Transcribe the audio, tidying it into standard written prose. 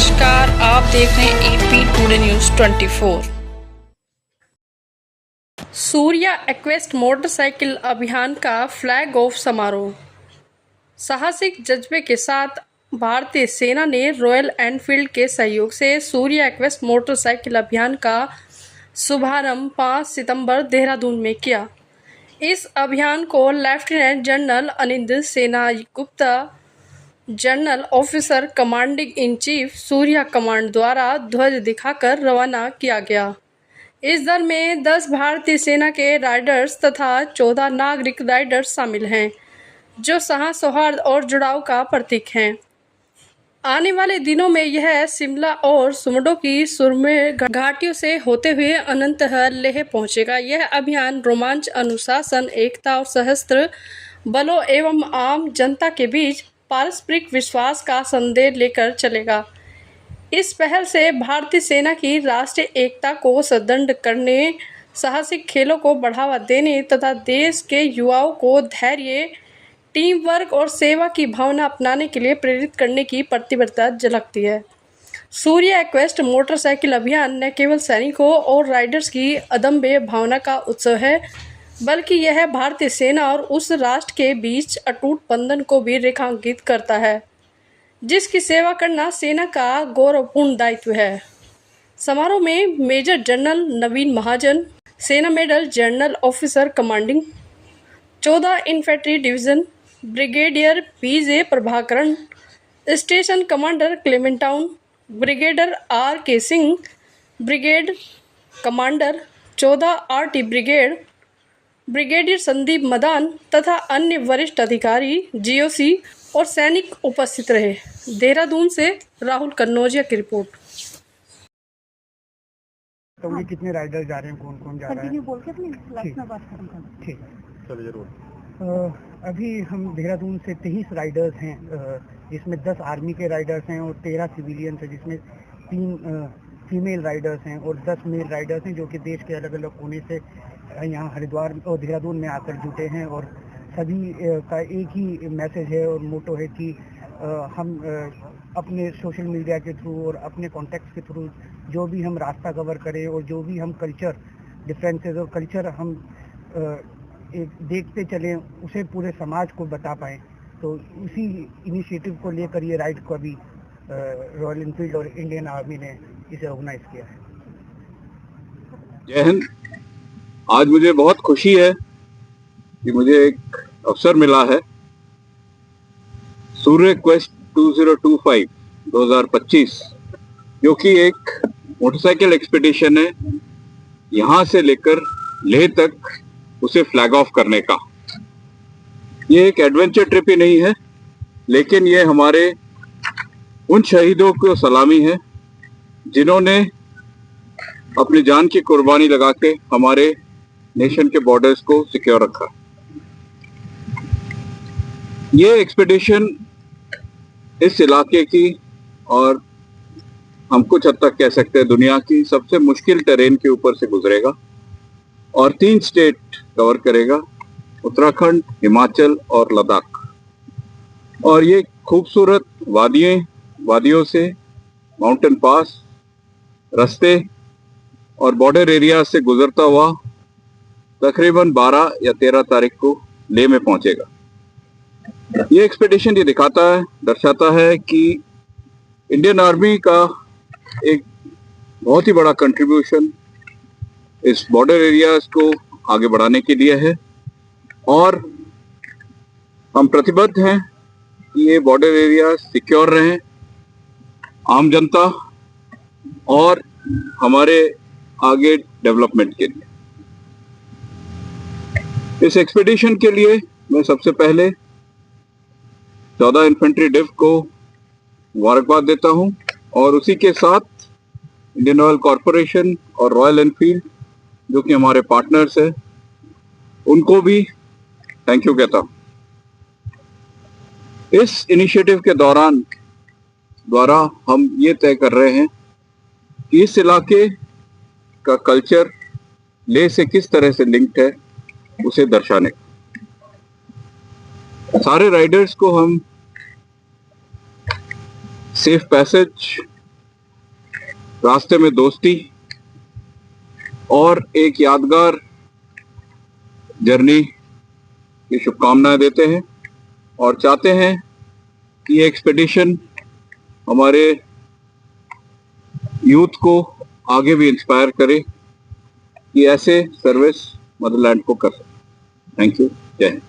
नमस्कार, आप देख रहे हैं AP today news 24। Surya aqueous motorcycle अभियान का फ्लैग ऑफ समारोह। साहसिक जज्बे के साथ भारतीय सेना ने रॉयल एनफील्ड के सहयोग से सूर्या एक्वेस्ट मोटरसाइकिल अभियान का शुभारंभ 5 सितंबर देहरादून में किया। इस अभियान को lieutenant general Anind Sengupta, general officer commanding in chief Surya command द्वारा ध्वज दिखाकर रवाना किया गया। इस दल में 10 भारतीय सेना के राइडर्स तथा 14 नागरिक राइडर्स शामिल हैं, जो साहस, सौहार्द और जुड़ाव का प्रतीक हैं। आने वाले दिनों में यह शिमला और सुमडो की सुरम्य घाटियों से होते हुए अनंतः लेह पहुंचेगा। यह अभियान रोमांच, अनुशासन, एकता और सशस्त्र बलों एवं आम जनता के बीच पारस्परिक विश्वास का संदेश लेकर चलेगा। इस पहल से भारतीय सेना की राष्ट्रीय एकता को सुदृढ़ करने, साहसिक खेलों को बढ़ावा देने तथा देश के युवाओं को धैर्य, टीम वर्क और सेवा की भावना अपनाने के लिए प्रेरित करने की प्रतिबद्धता झलकती है। सूर्या एक्वेस्ट मोटरसाइकिल अभियान न केवल सैनिकों और राइडर्स की अदम्य भावना का उत्सव है, बल्कि यह भारतीय सेना और उस राष्ट्र के बीच अटूट बंधन को भी रेखांकित करता है, जिसकी सेवा करना सेना का गौरवपूर्ण दायित्व है। समारोह में major general Naveen Mahajan, Sena medal general officer commanding 14 infantry division, brigadier PJ Prabhakaran, station commander Clement Town, brigadier RK. Singh, brigade commander 14 RT. Brigade, brigadier Sandeep Madan तथा अन्य वरिष्ठ अधिकारी, जीओसी और सैनिक उपस्थित रहे। देहरादून से राहुल कन्नौजिया की रिपोर्ट। तो ये कितने राइडर जा रहे हैं, कौन कौन जा रहा है? बोल के अपनी लास्ट में बात खत्म कर। ठीक, चलिए जरूर। अभी हम देहरादून से 23 राइडर्स हैं, जिसमें 10 आर्मी के राइडर्स हैं और 13 सिविलियंस हैं, जिसमें 3 फीमेल राइडर्स हैं और 10 मेल राइडर्स हैं, जो कि देश के अलग अलग कोने से यहाँ हरिद्वार और देहरादून में आकर जुटे हैं। और सभी का एक ही मैसेज है और मोटो है कि हम अपने सोशल मीडिया के थ्रू और अपने कॉन्टेक्ट्स के थ्रू जो भी हम रास्ता कवर करें और जो भी हम कल्चर डिफरेंसेस और कल्चर हम एक देखते चलें, उसे पूरे समाज को बता पाएँ। तो उसी इनिशिएटिव को लेकर ये राइड को अभी रॉयल एनफील्ड और इंडियन आर्मी ने इसे ऑर्गेनाइज किया है। जय हिंद। आज मुझे बहुत खुशी है कि मुझे एक अवसर मिला है सूर्य क्वेस्ट 2025 जो कि एक मोटरसाइकिल एक्सपीडिशन है, यहाँ से लेकर लेह तक उसे फ्लैग ऑफ करने का। ये एक एडवेंचर ट्रिप ही नहीं है, लेकिन ये हमारे उन शहीदों को सलामी है जिन्होंने अपनी जान की कुर्बानी लगा के हमारे नेशन के बॉर्डर्स को सिक्योर रखा। ये एक्सपीडिशन इस इलाके की और हम कुछ हद तक कह सकते हैं दुनिया की सबसे मुश्किल टेरेन के ऊपर से गुजरेगा और 3 स्टेट कवर करेगा, उत्तराखंड, हिमाचल और लद्दाख। और ये खूबसूरत वादियों से माउंटेन पास, रास्ते और बॉर्डर एरिया से गुजरता हुआ तकरीबन 12 या 13 तारीख को लेह में पहुंचेगा। ये एक्सपेडिशन ये दर्शाता है कि इंडियन आर्मी का एक बहुत ही बड़ा कंट्रीब्यूशन इस बॉर्डर एरियाज को आगे बढ़ाने के लिए है और हम प्रतिबद्ध हैं कि ये बॉर्डर एरिया सिक्योर रहें, आम जनता और हमारे आगे डेवलपमेंट के लिए। इस एक्सपेडिशन के लिए मैं सबसे पहले 14 इन्फेंट्री डिव को मुबारकबाद देता हूं और उसी के साथ इंडियन ऑयल कॉरपोरेशन और रॉयल एनफील्ड जो कि हमारे पार्टनर्स हैं, उनको भी थैंक यू कहता हूं। इस इनिशिएटिव के द्वारा हम ये तय कर रहे हैं कि इस इलाके का कल्चर लेह से किस तरह से लिंक्ड है उसे दर्शाने। सारे राइडर्स को हम सेफ पैसेज रास्ते में दोस्ती और एक यादगार जर्नी की शुभकामनाएं देते हैं और चाहते हैं कि ये एक्सपेडिशन हमारे यूथ को आगे भी इंस्पायर करे कि ऐसे सर्विस मदरलैंड को कर सके। Thank you. जय हिंद।